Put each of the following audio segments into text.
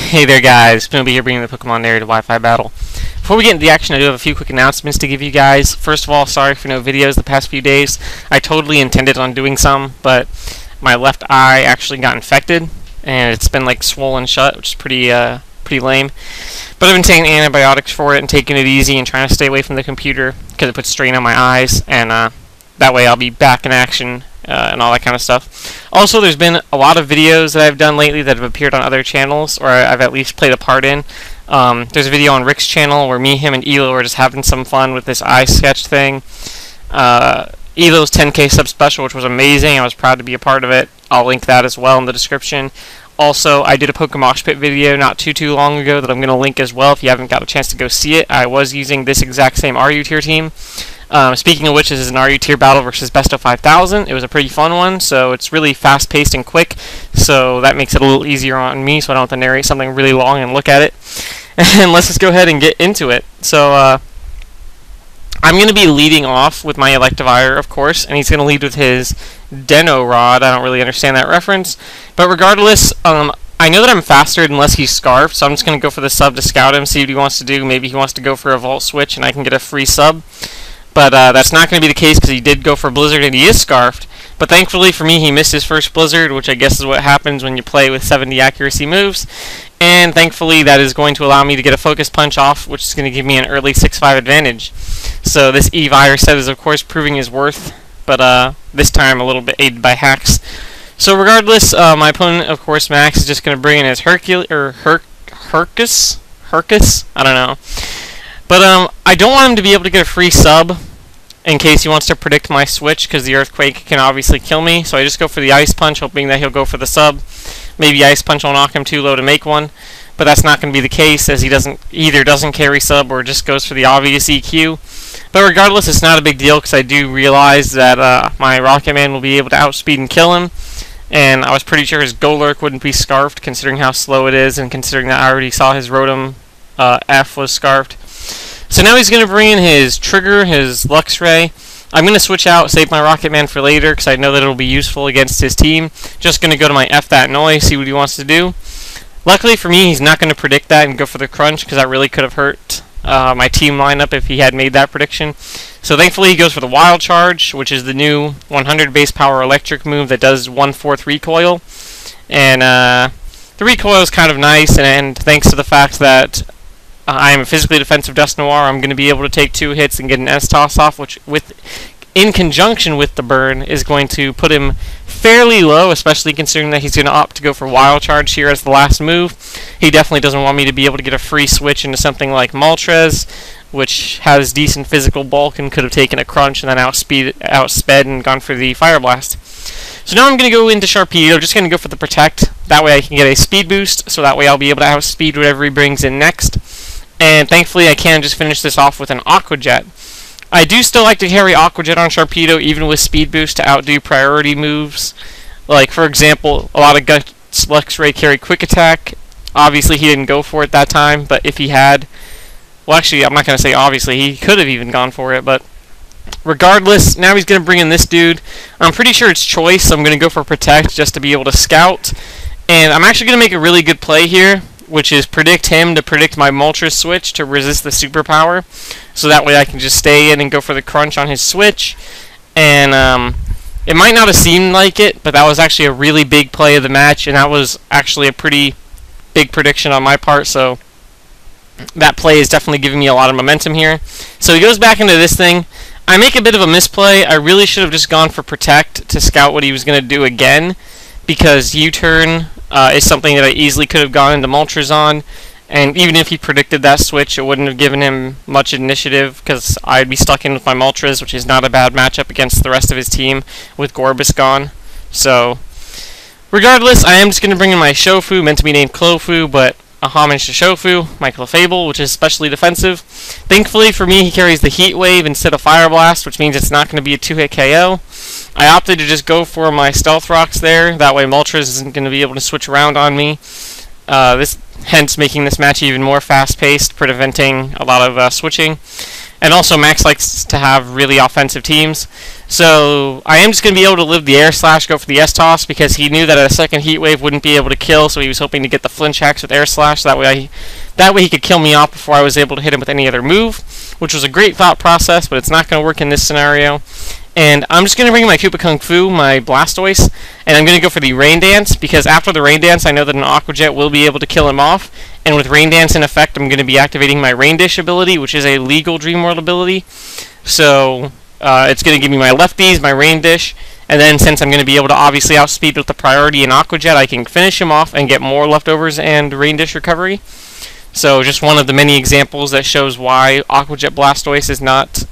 Hey there guys, Bestow5000 here bringing the Pokemon Narrated Wi-Fi battle. Before we get into the action, I do have a few quick announcements to give you guys. First of all, sorry for no videos the past few days. I totally intended on doing some, but my left eye actually got infected, and it's been like swollen shut, which is pretty lame. But I've been taking antibiotics for it and taking it easy and trying to stay away from the computer because it puts strain on my eyes, and that way I'll be back in action and all that kind of stuff. Also, there's been a lot of videos that I've done lately that have appeared on other channels, or I've at least played a part in. There's a video on Rick's channel where me, him, and Elo are just having some fun with this iSketch thing. Elo's 10K sub special, which was amazing. I was proud to be a part of it. I'll link that as well in the description. Also, I did a PokeMoshPit video not too long ago that I'm going to link as well if you haven't got a chance to go see it. I was using this exact same RU tier team. Speaking of which, this is an RU tier battle versus Bestow5000. It was a pretty fun one, so it's really fast-paced and quick, so that makes it a little easier on me, so I don't have to narrate something really long and look at it. And let's just go ahead and get into it. So, I'm going to be leading off with my Electivire, of course, and he's going to lead with his Deno Rod. I don't really understand that reference, but regardless, I know that I'm faster unless he's Scarfed, so I'm just going to go for the sub to scout him, see what he wants to do. Maybe he wants to go for a Volt Switch, and I can get a free sub. But that's not going to be the case because he did go for Blizzard and he is Scarfed. But thankfully for me, he missed his first Blizzard, which I guess is what happens when you play with 70 accuracy moves. And thankfully that is going to allow me to get a Focus Punch off, which is going to give me an early 6-5 advantage. So this E-Virus set is of course proving his worth, but this time a little bit aided by hacks. So regardless, my opponent, of course, Max, is just going to bring in his Hercules, I don't know. But I don't want him to be able to get a free sub in case he wants to predict my switch, because the Earthquake can obviously kill me. So I just go for the Ice Punch, hoping that he'll go for the sub. Maybe Ice Punch will knock him too low to make one, but that's not going to be the case, as he doesn't carry sub or just goes for the obvious EQ. But regardless, it's not a big deal because I do realize that my Rocket Man will be able to outspeed and kill him. And I was pretty sure his Golurk wouldn't be Scarfed, considering how slow it is, and considering that I already saw his Rotom F was Scarfed. So now he's going to bring in his Trigger, his Luxray. I'm going to switch out, save my Rocket Man for later, because I know that it'll be useful against his team. Just going to go to my F that noise, see what he wants to do. Luckily for me, he's not going to predict that and go for the Crunch, because that really could have hurt my team lineup if he had made that prediction. So thankfully he goes for the Wild Charge, which is the new 100 base power electric move that does 1/4 recoil. And the recoil is kind of nice, and thanks to the fact that I am a physically defensive Dusknoir, I'm going to be able to take 2 hits and get an S-Toss off, which, in conjunction with the burn, is going to put him fairly low, especially considering that he's going to opt to go for Wild Charge here as the last move. He definitely doesn't want me to be able to get a free switch into something like Moltres, which has decent physical bulk and could have taken a Crunch and then outsped and gone for the Fire Blast. So now I'm going to go into Sharpedo, just going to go for the Protect. That way I can get a speed boost, so that way I'll be able to outspeed whatever he brings in next. And thankfully I can just finish this off with an Aqua Jet. I do still like to carry Aqua Jet on Sharpedo, even with Speed Boost, to outdo priority moves. Like, for example, a lot of Guts Luxray carry Quick Attack. Obviously he didn't go for it that time, but if he had... Well, actually, I'm not going to say obviously, he could have even gone for it, but... Regardless, now he's going to bring in this dude. I'm pretty sure it's Choice, so I'm going to go for Protect just to be able to scout. And I'm actually going to make a really good play here, which is predict him to predict my Moltres switch to resist the superpower. So that way I can just stay in and go for the Crunch on his switch. And it might not have seemed like it, but that was actually a really big play of the match, and that was actually a pretty big prediction on my part, so that play is definitely giving me a lot of momentum here. So he goes back into this thing. I make a bit of a misplay. I really should have just gone for Protect to scout what he was going to do again, because U-turn is something that I easily could have gone into Moltres on, and even if he predicted that switch, it wouldn't have given him much initiative, because I'd be stuck in with my Moltres, which is not a bad matchup against the rest of his team with Gorbis gone. So, regardless, I am just going to bring in my Shofu, meant to be named Clofu, but a homage to Shofu, my Clefable, which is especially defensive. Thankfully for me, he carries the Heat Wave instead of Fire Blast, which means it's not going to be a 2-hit KO. I opted to just go for my Stealth Rocks there, that way Moltres isn't going to be able to switch around on me. Hence making this match even more fast-paced, preventing a lot of switching. And also Max likes to have really offensive teams. So I am just going to be able to live the air slash, go for the S-toss, because he knew that a second heat wave wouldn't be able to kill, so he was hoping to get the flinch hacks with air slash, so that way he could kill me off before I was able to hit him with any other move, which was a great thought process, but it's not going to work in this scenario. And I'm just going to bring my Koopa Kung Fu, my Blastoise, and I'm going to go for the Rain Dance, because after the Rain Dance I know that an Aqua Jet will be able to kill him off, and with Rain Dance in effect I'm going to be activating my Rain Dish ability, which is a legal Dream World ability. So it's going to give me my lefties, my Rain Dish, and then since I'm going to be able to obviously outspeed with the priority in Aqua Jet, I can finish him off and get more leftovers and Rain Dish recovery. So just one of the many examples that shows why Aqua Jet Blastoise is not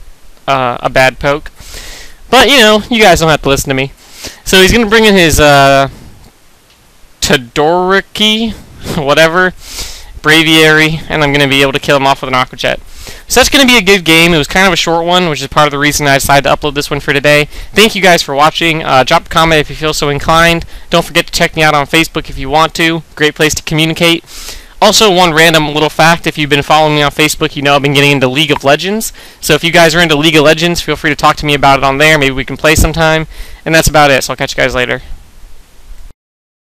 a bad poke. But, you know, you guys don't have to listen to me. So he's going to bring in his Todoroki, whatever, Braviary, and I'm going to be able to kill him off with an Aqua Jet. So that's going to be a good game. It was kind of a short one, which is part of the reason I decided to upload this one for today. Thank you guys for watching. Drop a comment if you feel so inclined. Don't forget to check me out on Facebook if you want to. Great place to communicate. Also, one random little fact, if you've been following me on Facebook, you know I've been getting into League of Legends. So if you guys are into League of Legends, feel free to talk to me about it on there. Maybe we can play sometime. And that's about it, so I'll catch you guys later.